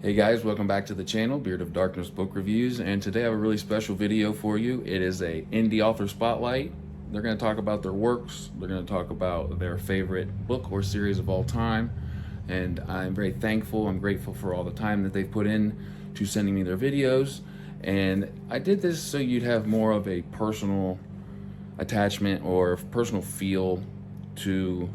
Hey guys, welcome back to the channel, Beard of Darkness Book Reviews, and today I have a really special video for you. It is a indie author spotlight. They're going to talk about their works, they're going to talk about their favorite book or series of all time, and I'm very thankful, I'm grateful for all the time that they've put in to sending me their videos, and I did this so you'd have more of a personal attachment or personal feel to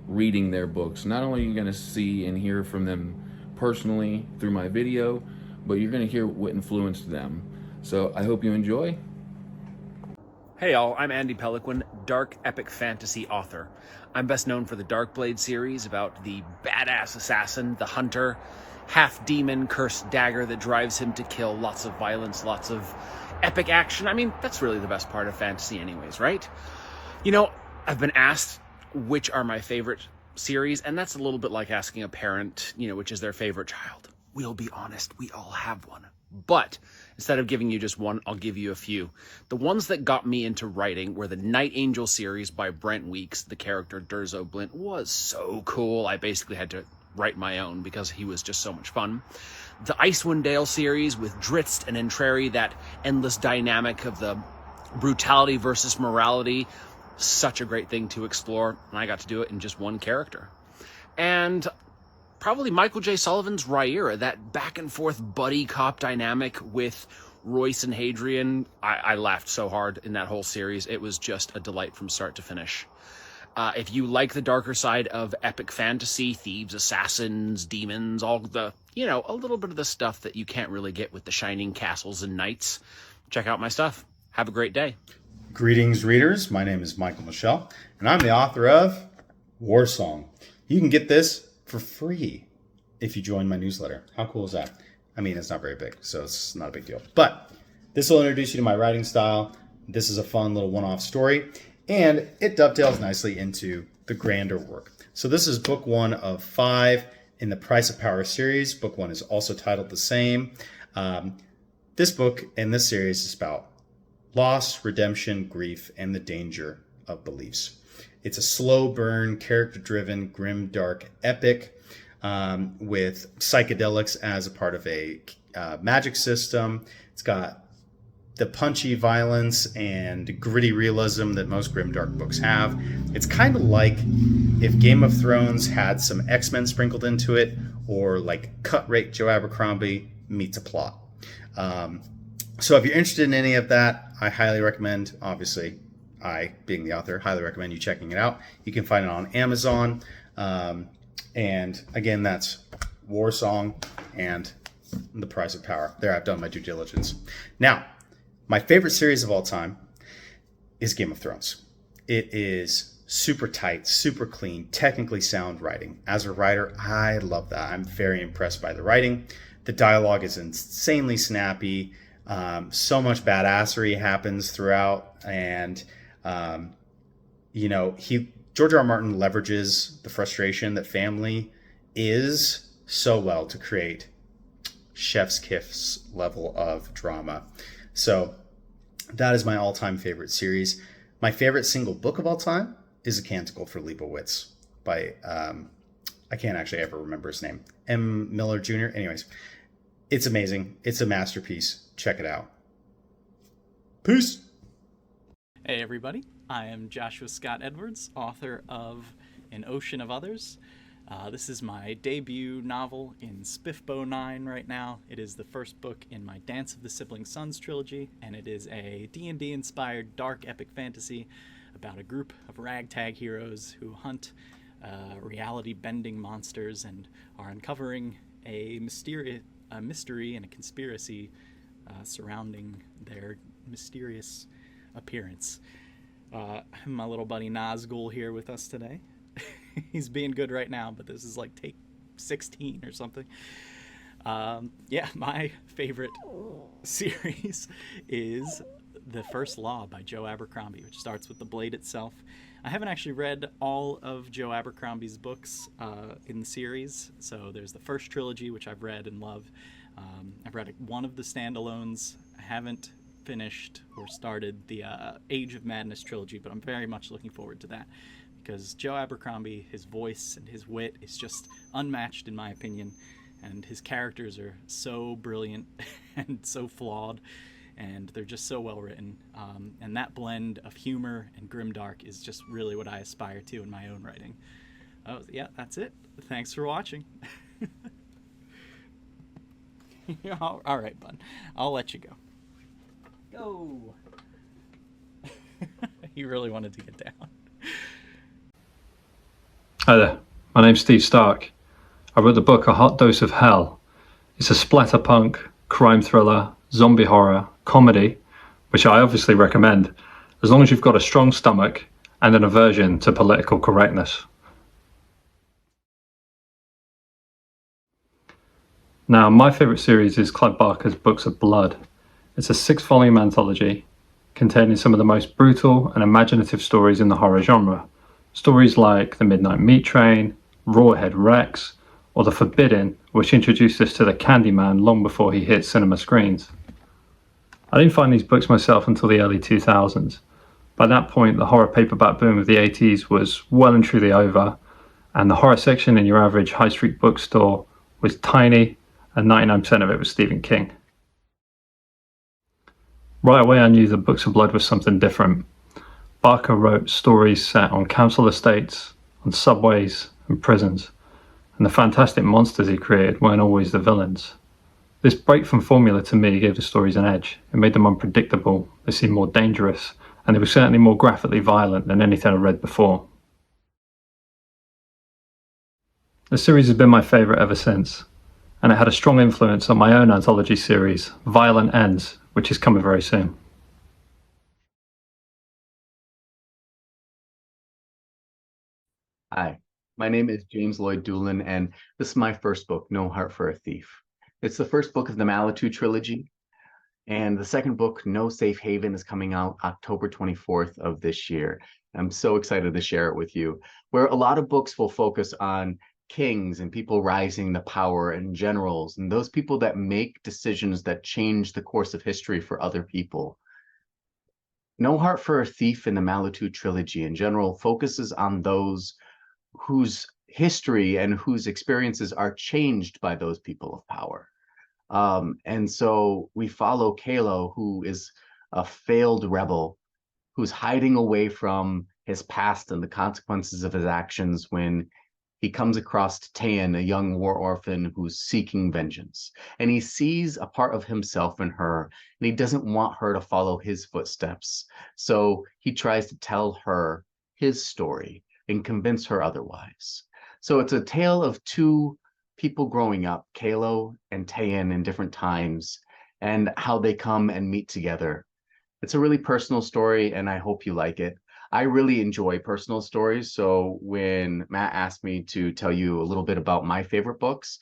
reading their books. Not only are you going to see and hear from them personally through my video, but you're going to hear what influenced them. So I hope you enjoy. Hey y'all, I'm Andy Peloquin, dark epic fantasy author. I'm best known for the Darkblade series about the badass assassin, the hunter, half-demon cursed dagger that drives him to kill, lots of violence, lots of epic action. I mean, that's really the best part of fantasy anyways, right? You know, I've been asked which are my favorite series, and that's a little bit like asking a parent, which is their favorite child. We'll be honest, we all have one. But instead of giving you just one, I'll give you a few. The ones that got me into writing were the Night Angel series by Brent Weeks. The character Durzo Blint was so cool. I basically had to write my own because he was just so much fun. The Icewind Dale series with Drizzt and Entreri, that endless dynamic of the brutality versus morality. Such a great thing to explore, and I got to do it in just one character. And probably Michael J. Sullivan's Rhaenyra, that back and forth buddy cop dynamic with Royce and Hadrian. I laughed so hard in that whole series. It was just a delight from start to finish. If you like the darker side of epic fantasy, thieves, assassins, demons, all the, a little bit of the stuff that you can't really get with the shining castles and knights, check out my stuff. Have a great day. Greetings, readers. My name is Michel, and I'm the author of War Song. You can get this for free if you join my newsletter. How cool is that? I mean, it's not very big, so it's not a big deal. But this will introduce you to my writing style. This is a fun little one-off story, and it dovetails nicely into the grander work. So this is book 1 of 5 in the Price of Power series. Book 1 is also titled the same. This book and this series is about loss, redemption, grief, and the danger of beliefs. It's a slow burn, character-driven, grim, dark epic with psychedelics as a part of a magic system. It's got the punchy violence and gritty realism that most grimdark books have. It's kind of like if Game of Thrones had some X-Men sprinkled into it, or like Cut Rate Joe Abercrombie meets a plot. So if you're interested in any of that, I highly recommend, obviously, I, being the author, highly recommend you checking it out. You can find it on Amazon. And again, that's War Song and The Price of Power. There, I've done my due diligence. Now, my favorite series of all time is Game of Thrones. It is super tight, super clean, technically sound writing. As a writer, I love that. I'm very impressed by the writing. The dialogue is insanely snappy. So much badassery happens throughout, and George R. R. Martin leverages the frustration that family is so well to create chef's kiss level of drama. So that is my all-time favorite series. My favorite single book of all time is A Canticle for Leibowitz by I can't actually ever remember his name, M. Miller Jr. Anyways, it's amazing. It's a masterpiece. Check it out. Peace. Hey everybody, I am Joshua Scott Edwards, author of An Ocean of Others. This is my debut novel in Spiffbo 9 right now. It is the first book in my Dance of the Sibling Sons trilogy, and it is a D&D inspired dark epic fantasy about a group of ragtag heroes who hunt reality-bending monsters and are uncovering a mystery and a conspiracy surrounding their mysterious appearance. My little buddy Nazgul here with us today. He's being good right now, but this is like take 16 or something. My favorite series is The First Law by Joe Abercrombie, which starts with the blade itself. I haven't actually read all of Joe Abercrombie's books in the series. So there's the first trilogy, which I've read and love. I've read one of the standalones. I haven't finished or started the Age of Madness trilogy, but I'm very much looking forward to that because Joe Abercrombie, his voice and his wit is just unmatched in my opinion. and his characters are so brilliant and so flawed, and they're just so well written. And that blend of humor and grimdark is just really what I aspire to in my own writing. Oh, yeah, that's it. Thanks for watching. All right, bud. I'll let you go. Go. He really wanted to get down. Hi there, my name's Steve Stark. I wrote the book A Hot Dose of Hell. It's a splatterpunk, crime thriller, zombie horror, comedy, which I obviously recommend, as long as you've got a strong stomach and an aversion to political correctness. Now, my favourite series is Clive Barker's Books of Blood. It's a 6-volume anthology containing some of the most brutal and imaginative stories in the horror genre. Stories like The Midnight Meat Train, Rawhead Rex, or The Forbidden, which introduced us to the Candyman long before he hit cinema screens. I didn't find these books myself until the early 2000s. By that point, the horror paperback boom of the 80s was well and truly over, and the horror section in your average high street bookstore was tiny, and 99% of it was Stephen King. Right away, I knew that Books of Blood was something different. Barker wrote stories set on council estates, on subways and prisons, and the fantastic monsters he created weren't always the villains. This break from formula to me gave the stories an edge. It made them unpredictable, they seemed more dangerous, and they were certainly more graphically violent than anything I'd read before. The series has been my favourite ever since, and it had a strong influence on my own anthology series, Violent Ends, which is coming very soon. Hi, my name is James Lloyd Doolin, and this is my first book, No Heart for a Thief. It's the first book of the Manitou trilogy, and the second book, No Safe Haven, is coming out October 24th of this year. I'm so excited to share it with you, where a lot of books will focus on kings and people rising to power and generals and those people that make decisions that change the course of history for other people. No Heart for a Thief in the Manitou trilogy in general focuses on those whose history and whose experiences are changed by those people of power. And so we follow Kalo, who is a failed rebel, who's hiding away from his past and the consequences of his actions when he comes across Tayan, a young war orphan who's seeking vengeance. And he sees a part of himself in her, and he doesn't want her to follow his footsteps. So he tries to tell her his story and convince her otherwise. So it's a tale of two people growing up, Kalo and Tayan, in different times, and how they come and meet together. It's a really personal story, and I hope you like it. I really enjoy personal stories, so when Matt asked me to tell you a little bit about my favorite books,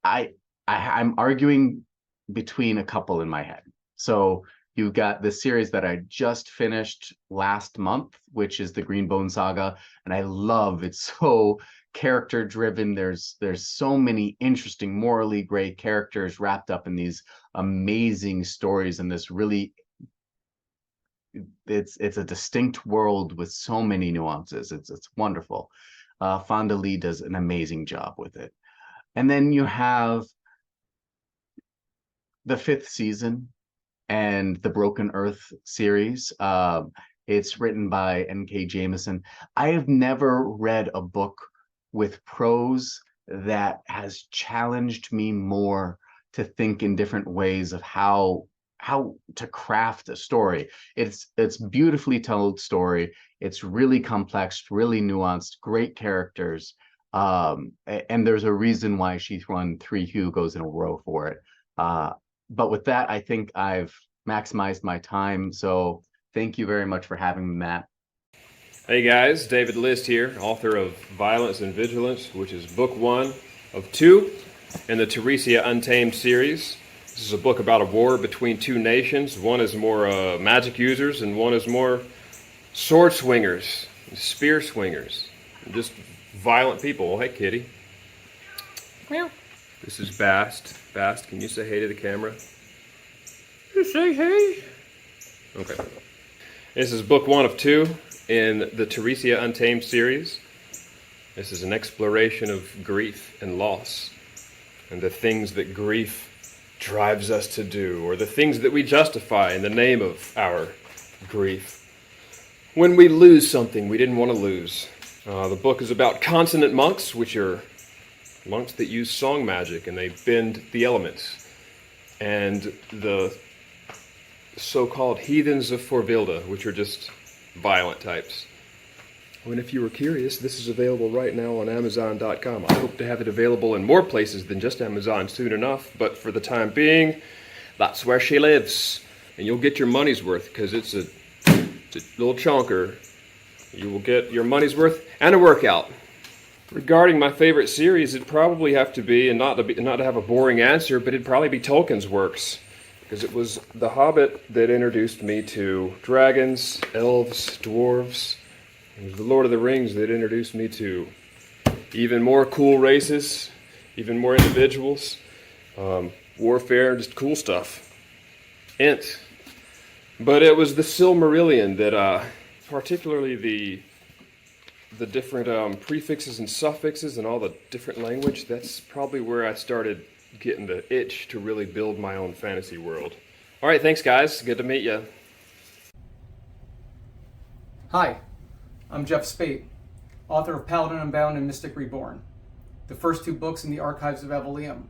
I'm arguing between a couple in my head. So you've got this series that I just finished last month, which is the Greenbone Saga, and I love it's so character driven. There's so many interesting, morally gray characters wrapped up in these amazing stories, and this really it's a distinct world with so many nuances. It's wonderful. Fonda Lee does an amazing job with it. And then you have the 5th season and the Broken Earth series. It's written by N.K. Jemisin. I have never read a book with prose that has challenged me more to think in different ways of how to craft a story. It's beautifully told story. It's really complex, really nuanced, great characters. And there's a reason why she's won 3 Hugos in a row for it. But with that, I think I've maximized my time. So thank you very much for having me, Matt. Hey guys, David List here, author of Violence and Vigilance, which is book 1 of 2 in the Teresia Untamed series. This is a book about a war between 2 nations. One is more magic users and one is more sword swingers, spear swingers, just violent people. Oh, hey kitty. Meow. This is Bast. Bast, can you say hey to the camera? You say hey. Okay. This is book 1 of 2 in the Teresia Untamed series. This is an exploration of grief and loss. and the things that grief drives us to do, or the things that we justify in the name of our grief. When we lose something we didn't want to lose. The book is about consonant monks, which are monks that use song magic and they bend the elements, and the so-called heathens of Forvilda, which are just violent types. And if you were curious, this is available right now on Amazon.com. I hope to have it available in more places than just Amazon soon enough, but for the time being, that's where she lives. And you'll get your money's worth, because it's a little chunker. You will get your money's worth and a workout. Regarding my favorite series, it'd probably have to be, and not to have a boring answer, but it'd probably be Tolkien's works, because it was The Hobbit that introduced me to dragons, elves, dwarves. It was The Lord of the Rings that introduced me to even more cool races, even more individuals, warfare, just cool stuff. Ent. But it was the Silmarillion that, particularly the different prefixes and suffixes and all the different language, that's probably where I started getting the itch to really build my own fantasy world. All right, thanks guys. Good to meet you. Hi, I'm Jeff Spate, author of Palladino Unbound and Mystic Reborn, the first two books in the Archives of Evelium,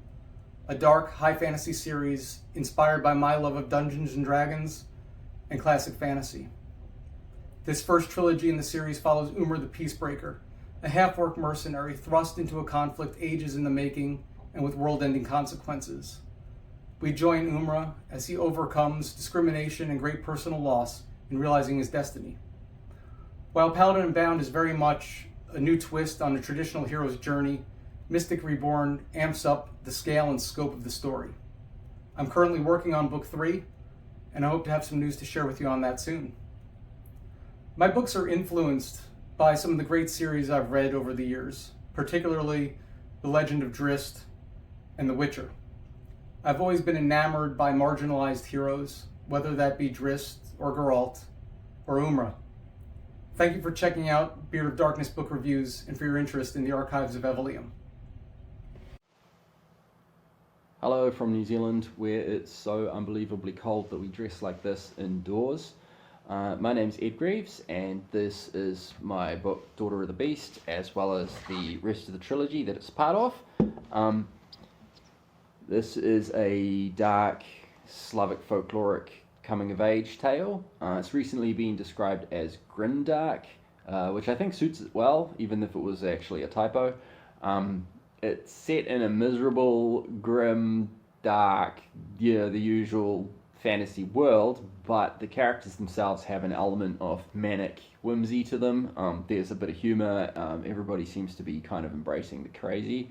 a dark, high fantasy series inspired by my love of Dungeons and Dragons and classic fantasy. This first trilogy in the series follows Umar the Peacebreaker, a half-orc mercenary thrust into a conflict ages in the making and with world-ending consequences. We join Umar as he overcomes discrimination and great personal loss in realizing his destiny. While Palladino Unbound is very much a new twist on the traditional hero's journey, Mystic Reborn amps up the scale and scope of the story. I'm currently working on book 3, and I hope to have some news to share with you on that soon. My books are influenced by some of the great series I've read over the years, particularly The Legend of Drizzt and The Witcher. I've always been enamored by marginalized heroes, whether that be Drizzt or Geralt or Umra. Thank you for checking out Beard of Darkness book reviews and for your interest in the Archives of Evelium. Hello from New Zealand, where it's so unbelievably cold that we dress like this indoors. My name's Ed Greaves, and this is my book Daughter of the Beast, as well as the rest of the trilogy that it's part of. This is a dark Slavic folkloric coming-of-age tale. It's recently been described as grimdark, which I think suits it well, even if it was actually a typo. It's set in a miserable, grim, dark, the usual fantasy world, but the characters themselves have an element of manic whimsy to them. There's a bit of humor. Everybody seems to be kind of embracing the crazy.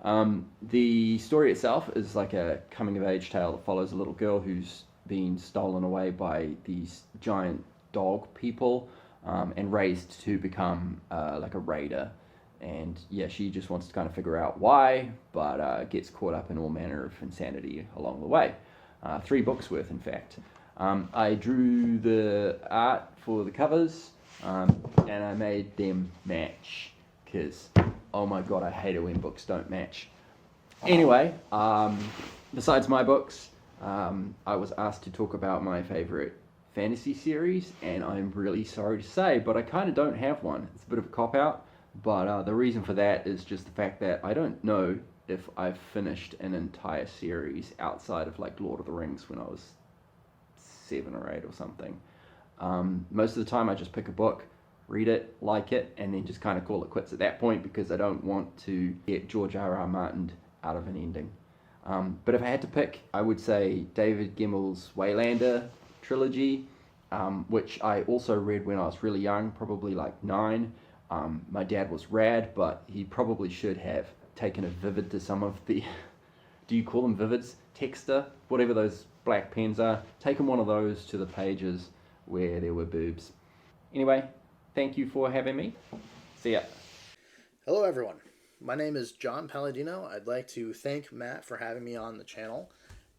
The story itself is like a coming-of-age tale that follows a little girl who's been stolen away by these giant dog people and raised to become like a raider. And yeah, she just wants to kind of figure out why, but gets caught up in all manner of insanity along the way. 3 books worth, in fact. I drew the art for the covers, and I made them match, because, oh my god, I hate it when books don't match. Anyway, besides my books, I was asked to talk about my favorite fantasy series, and I'm really sorry to say, but I kind of don't have one. It's a bit of a cop-out. But the reason for that is just the fact that I don't know if I've finished an entire series outside of like Lord of the Rings when I was 7 or 8 or something. Most of the time I just pick a book, read it, like it, and then just kind of call it quits at that point, because I don't want to get George R.R. Martin out of an ending. But if I had to pick, I would say David Gemmell's Waylander trilogy, which I also read when I was really young, probably like 9. My dad was rad, but he probably should have taken a Vivid to some of the, do you call them Vivids? Texter? Whatever those black pens are. Taken one of those to the pages where there were boobs. Anyway, thank you for having me. See ya. Hello everyone. My name is John Palladino. I'd like to thank Matt for having me on the channel.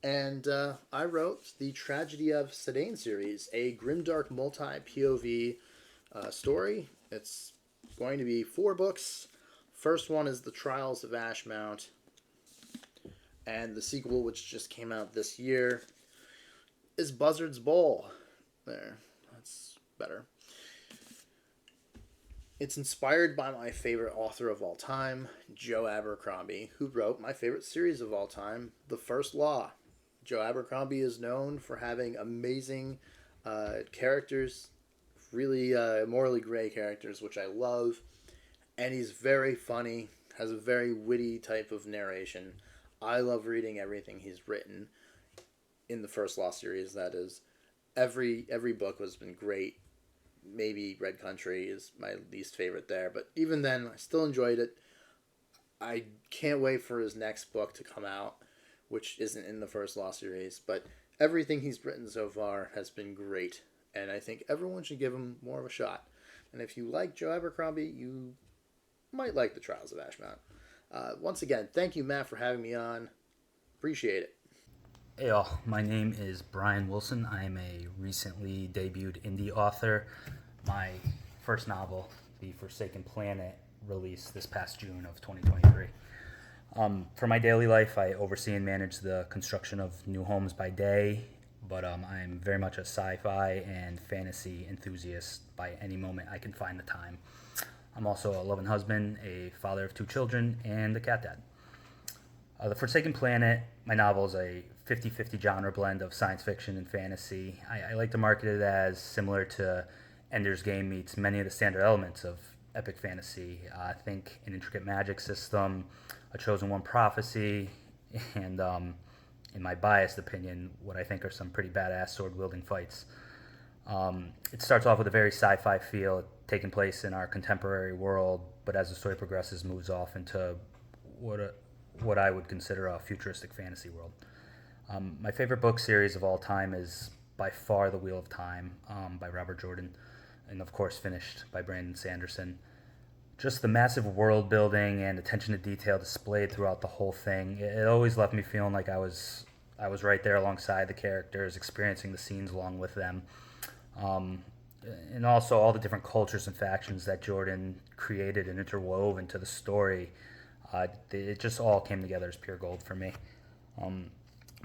And I wrote the Tragedy of Sutton series, a grimdark multi-POV story. It's going to be 4 books. First one is The Trials of Ashmount. And the sequel, which just came out this year, is Buzzard's Bowl. There, that's better. It's inspired by my favorite author of all time, Joe Abercrombie, who wrote my favorite series of all time, The First Law. Joe Abercrombie is known for having amazing characters, really morally gray characters, which I love. And he's very funny, has a very witty type of narration. I love reading everything he's written in the First Law series, that is. Every book has been great. Maybe Red Country is my least favorite there, but even then, I still enjoyed it. I can't wait for his next book to come out, which isn't in the First Law series, but everything he's written so far has been great, and I think everyone should give him more of a shot. And if you like Joe Abercrombie, you might like The Trials of Ashmount. Once again, thank you, Matt, for having me on. Appreciate it. Hey all, my name is Bryan Wilson. I am a recently debuted indie author. My first novel, The Forsaken Planet, released this past June of 2023. For my daily life, I oversee and manage the construction of new homes by day, but I'm very much a sci-fi and fantasy enthusiast by any moment I can find the time. I'm also a loving husband, a father of 2 children, and a cat dad. The Forsaken Planet, my novel, is a 50-50 genre blend of science fiction and fantasy. I like to market it as similar to Ender's Game meets many of the standard elements of epic fantasy. I think an intricate magic system, a chosen one prophecy, and in my biased opinion, what I think are some pretty badass sword-wielding fights. It starts off with a very sci-fi feel, taking place in our contemporary world, but as the story progresses, moves off into what I would consider a futuristic fantasy world. My favorite book series of all time is by far The Wheel of Time by Robert Jordan, and of course finished by Brandon Sanderson. Just the massive world building and attention to detail displayed throughout the whole thing, it always left me feeling like I was right there alongside the characters, experiencing the scenes along with them. And also all the different cultures and factions that Jordan created and interwove into the story. It just all came together as pure gold for me.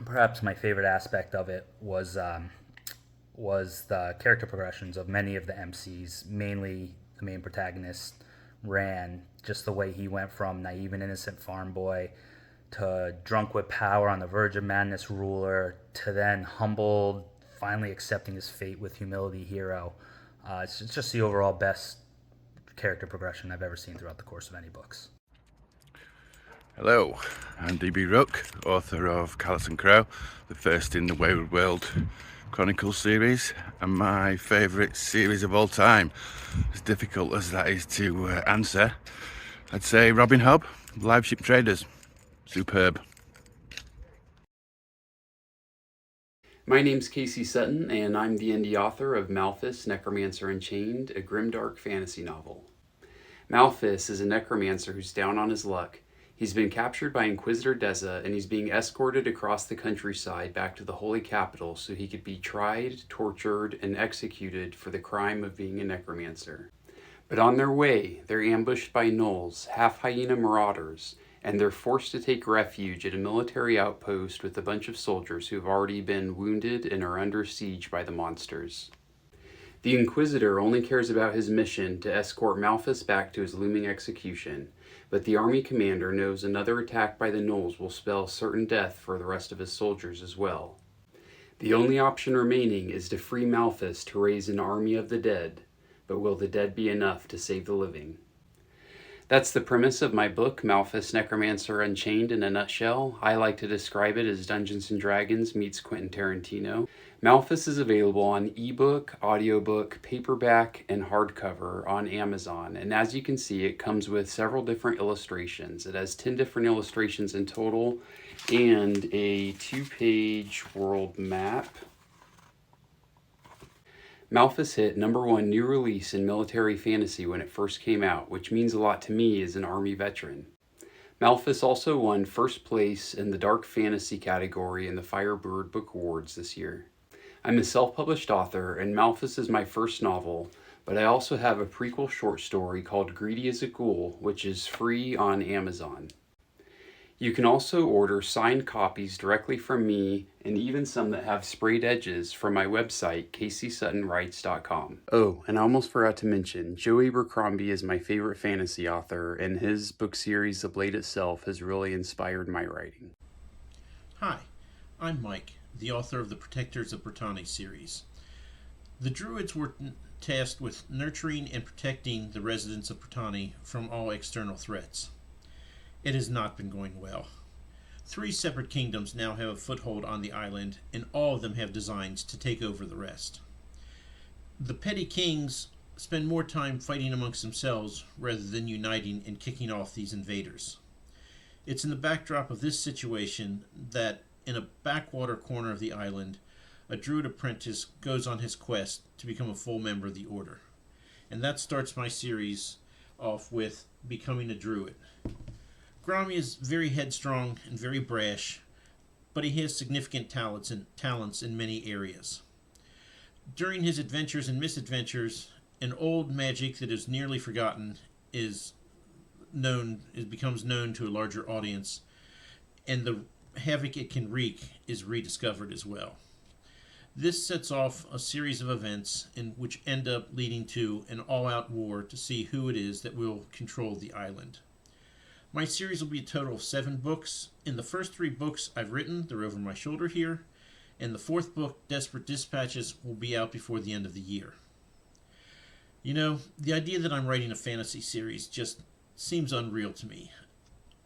Perhaps my favorite aspect of it was the character progressions of many of the MCs, mainly the main protagonist, Ran. Just the way he went from naive and innocent farm boy to drunk with power on the verge of madness ruler to then humbled, finally accepting his fate with humility hero. It's just the overall best character progression I've ever seen throughout the course of any books. Hello, I'm DB Rook, author of Callous and Crow, the first in the Wayward World Chronicles series, and my favourite series of all time. As difficult as that is to answer, I'd say Robin Hobb, Live Ship Traders. Superb. My name's Casey Sutton, and I'm the indie author of Malthus, Necromancer Unchained, a grimdark fantasy novel. Malthus is a necromancer who's down on his luck. He's been captured by Inquisitor Deza, and he's being escorted across the countryside back to the Holy Capital so he could be tried, tortured, and executed for the crime of being a necromancer. But on their way, they're ambushed by gnolls, half-hyena marauders, and they're forced to take refuge at a military outpost with a bunch of soldiers who've already been wounded and are under siege by the monsters. The Inquisitor only cares about his mission to escort Malthus back to his looming execution, but the army commander knows another attack by the gnolls will spell certain death for the rest of his soldiers as well. The only option remaining is to free Malthus to raise an army of the dead, but will the dead be enough to save the living? That's the premise of my book, Malthus, Necromancer Unchained, in a nutshell. I like to describe it as Dungeons & Dragons meets Quentin Tarantino. Malthus is available on ebook, audiobook, paperback, and hardcover on Amazon. And as you can see, it comes with several different illustrations. It has 10 different illustrations in total and a 2-page world map. Malthus hit #1 new release in military fantasy when it first came out, which means a lot to me as an Army veteran. Malthus also won first place in the dark fantasy category in the Firebird Book Awards this year. I'm a self-published author, and Malthus is my first novel, but I also have a prequel short story called Greedy as a Ghoul, which is free on Amazon. You can also order signed copies directly from me, and even some that have sprayed edges, from my website, caseysuttonwrites.com. Oh, and I almost forgot to mention, Joe Abercrombie is my favorite fantasy author, and his book series, The Blade Itself, has really inspired my writing. Hi, I'm Mike, the author of the Protectors of Brittany series. The Druids were tasked with nurturing and protecting the residents of Brittany from all external threats. It has not been going well. 3 separate kingdoms now have a foothold on the island, and all of them have designs to take over the rest. The petty kings spend more time fighting amongst themselves rather than uniting and kicking off these invaders. It's in the backdrop of this situation that, in a backwater corner of the island, a druid apprentice goes on his quest to become a full member of the order. And that starts my series off with becoming a druid. Grommy is very headstrong and very brash, but he has significant talents in many areas. During his adventures and misadventures, an old magic that is nearly forgotten becomes known to a larger audience, and the havoc it can wreak is rediscovered as well. This sets off a series of events which end up leading to an all-out war to see who it is that will control the island. My series will be a total of 7 books. In the first 3 books I've written, they're over my shoulder here, and the 4th book, Desperate Dispatches, will be out before the end of the year. You know, the idea that I'm writing a fantasy series just seems unreal to me.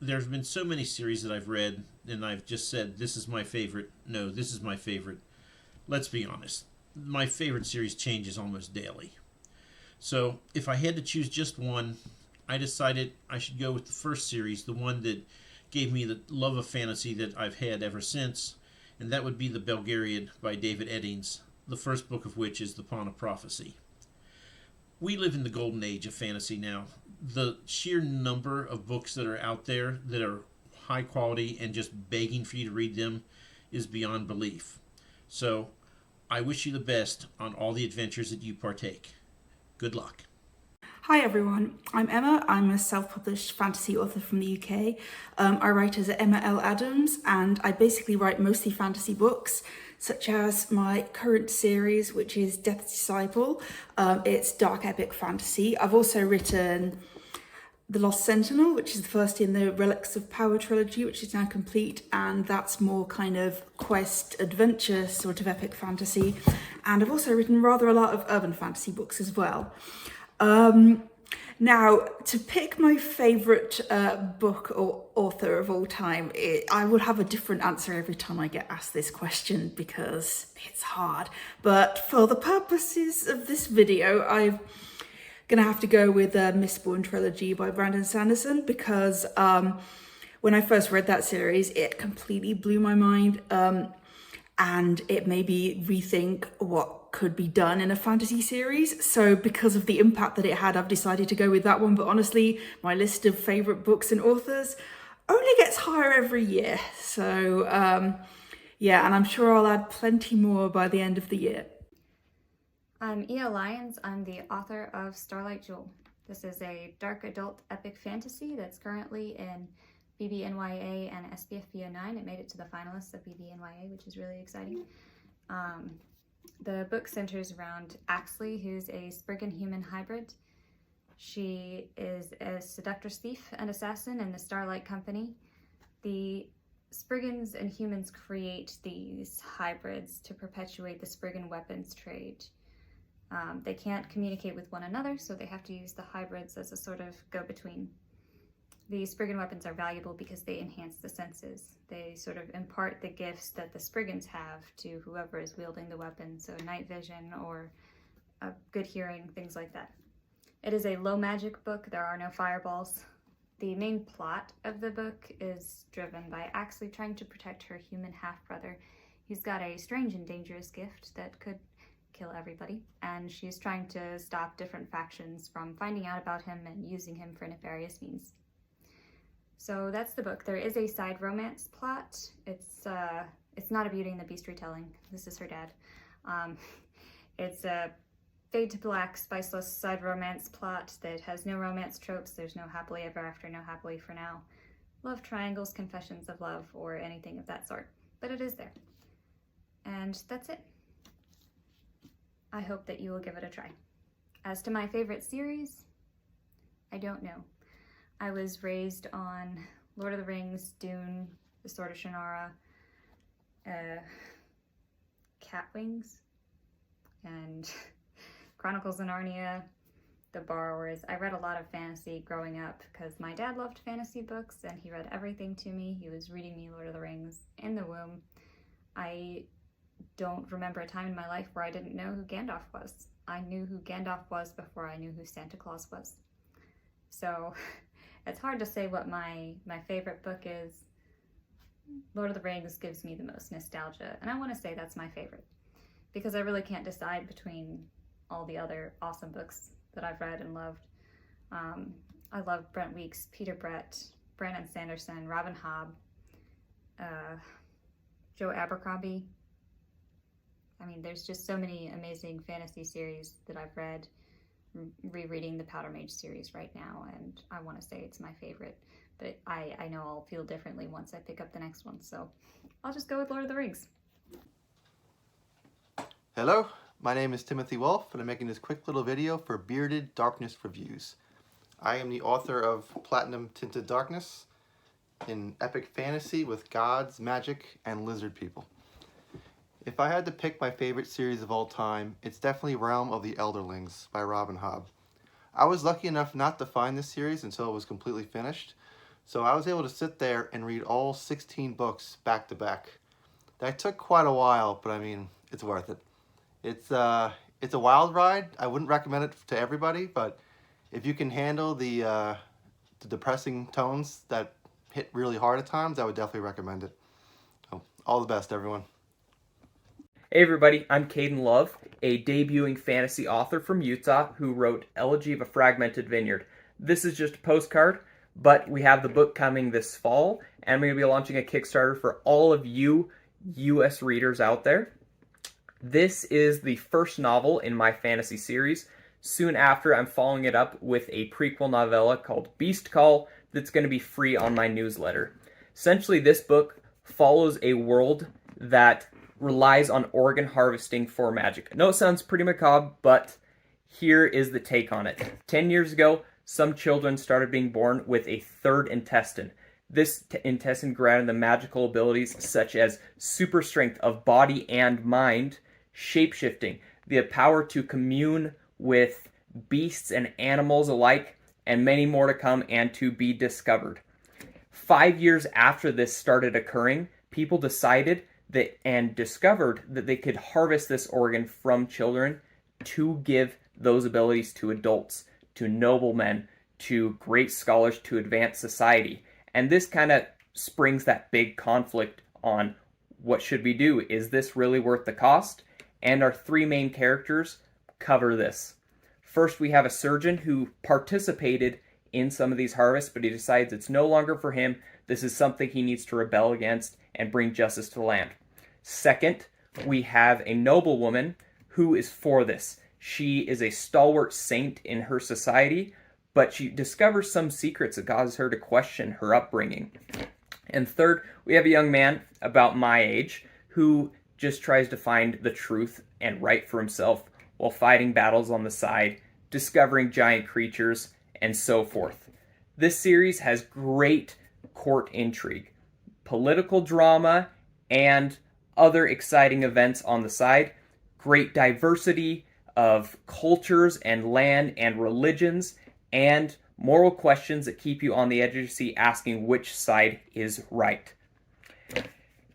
There's been so many series that I've read, and I've just said, this is my favorite. No, this is my favorite. Let's be honest. My favorite series changes almost daily. So, if I had to choose just one, I decided I should go with the first series, the one that gave me the love of fantasy that I've had ever since, and that would be The Belgariad by David Eddings, the first book of which is The Pawn of Prophecy. We live in the golden age of fantasy now. The sheer number of books that are out there that are high quality and just begging for you to read them is beyond belief. So, I wish you the best on all the adventures that you partake. Good luck. Hi everyone, I'm Emma. I'm a self-published fantasy author from the UK. I write as Emma L. Adams, and I basically write mostly fantasy books, such as my current series, which is Death's Disciple. It's dark epic fantasy. I've also written The Lost Sentinel, which is the first in the Relics of Power trilogy, which is now complete, and that's more kind of quest adventure sort of epic fantasy. And I've also written rather a lot of urban fantasy books as well. Now, to pick my favourite book or author of all time, I would have a different answer every time I get asked this question because it's hard. But for the purposes of this video, I'm going to have to go with the Mistborn trilogy by Brandon Sanderson because when I first read that series, it completely blew my mind and it made me rethink what could be done in a fantasy series. So because of the impact that it had, I've decided to go with that one. But honestly, my list of favourite books and authors only gets higher every year. So yeah, and I'm sure I'll add plenty more by the end of the year. I'm Lyons. I'm the author of Starlight Jewel. This is a dark adult epic fantasy that's currently in BBNYA and SPF BO9. It made it to the finalists of BBNYA, which is really exciting. The book centers around Axley, who's a Spriggan human hybrid. She is a seductress, thief, and assassin in the Starlight Company. The Spriggans and humans create these hybrids to perpetuate the Spriggan weapons trade. They can't communicate with one another, so they have to use the hybrids as a sort of go-between. The Spriggan weapons are valuable because they enhance the senses. They sort of impart the gifts that the Spriggans have to whoever is wielding the weapon, so night vision or good hearing, things like that. It is a low magic book. There are no fireballs. The main plot of the book is driven by Axley trying to protect her human half-brother. He's got a strange and dangerous gift that could kill everybody, and she's trying to stop different factions from finding out about him and using him for nefarious means. So that's the book. There is a side romance plot. It's not a Beauty and the Beast retelling. This is her dad. It's a fade to black, spiceless side romance plot that has no romance tropes. There's no happily ever after, no happily for now. love triangles, confessions of love, or anything of that sort, but it is there. And that's it. I hope that you will give it a try. As to my favorite series, I don't know. I was raised on Lord of the Rings, Dune, The Sword of Shannara, Cat Wings, and Chronicles of Narnia, The Borrowers. I read a lot of fantasy growing up because my dad loved fantasy books and he read everything to me. He was reading me Lord of the Rings in the womb. I don't remember a time in my life where I didn't know who Gandalf was. I knew who Gandalf was before I knew who Santa Claus was. So it's hard to say what my favorite book is. Lord of the Rings gives me the most nostalgia, and I want to say that's my favorite because I really can't decide between all the other awesome books that I've read and loved. I love Brent Weeks, Peter Brett, Brandon Sanderson, Robin Hobb, Joe Abercrombie. I mean, there's just so many amazing fantasy series that I've read. I'm rereading the Powder Mage series right now, and I want to say it's my favorite, but I know I'll feel differently once I pick up the next one, so I'll just go with Lord of the Rings. Hello, my name is Timothy Wolff, and I'm making this quick little video for Bearded Darkness Reviews. I am the author of Platinum Tinted Darkness, in epic fantasy with gods, magic, and lizard people. If I had to pick my favorite series of all time, it's definitely Realm of the Elderlings by Robin Hobb. I was lucky enough not to find this series until it was completely finished, so I was able to sit there and read all 16 books back to back. That took quite a while, but I mean, it's worth it. It's a wild ride. I wouldn't recommend it to everybody, but if you can handle the depressing tones that hit really hard at times, I would definitely recommend it. So, all the best, everyone. Hey everybody, I'm Kaden Love, a debuting fantasy author from Utah who wrote Elegy of a Fragmented Vineyard. This is just a postcard, but we have the book coming this fall, and I'm going to be launching a Kickstarter for all of you US readers out there. This is the first novel in my fantasy series. Soon after, I'm following it up with a prequel novella called Beast Call that's going to be free on my newsletter. Essentially, this book follows a world that relies on organ harvesting for magic. I know it sounds pretty macabre, but here is the take on it. 10 years ago, some children started being born with a third intestine. This intestine granted them magical abilities such as super strength of body and mind, shape-shifting, the power to commune with beasts and animals alike, and many more to come and to be discovered. 5 years after this started occurring, people decided that and discovered that they could harvest this organ from children to give those abilities to adults, to noblemen, to great scholars, to advance society. And this kind of springs that big conflict on what should we do? Is this really worth the cost? And our three main characters cover this. First, we have a surgeon who participated in some of these harvests, but he decides it's no longer for him. This is something he needs to rebel against and bring justice to the land. Second, we have a noblewoman who is for this. She is a stalwart saint in her society, but she discovers some secrets that cause her to question her upbringing. And third, we have a young man about my age who just tries to find the truth and right for himself while fighting battles on the side, discovering giant creatures, and so forth. This series has great court intrigue, political drama, and other exciting events on the side, great diversity of cultures and land and religions, and moral questions that keep you on the edge of your seat asking which side is right.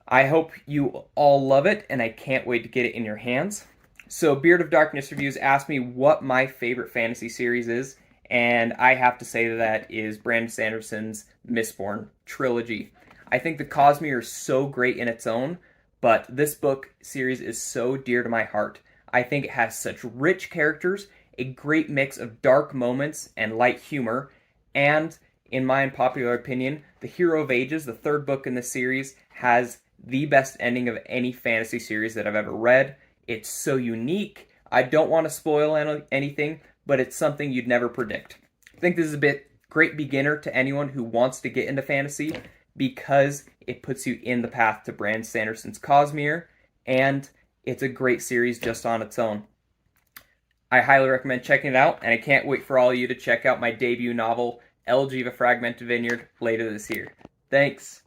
I hope you all love it, and I can't wait to get it in your hands. So Beard of Darkness Reviews asked me what my favorite fantasy series is, and I have to say that is Brandon Sanderson's Mistborn trilogy. I think the Cosmere is so great in its own, but this book series is so dear to my heart. I think it has such rich characters, a great mix of dark moments and light humor, and, in my unpopular opinion, The Hero of Ages, the third book in the series, has the best ending of any fantasy series that I've ever read. It's so unique. I don't want to spoil anything, but it's something you'd never predict. I think this is a bit great beginner to anyone who wants to get into fantasy because it puts you in the path to Brandon Sanderson's Cosmere, and it's a great series just on its own. I highly recommend checking it out, and I can't wait for all of you to check out my debut novel, Elegy of a Fragmented Vineyard, later this year. Thanks!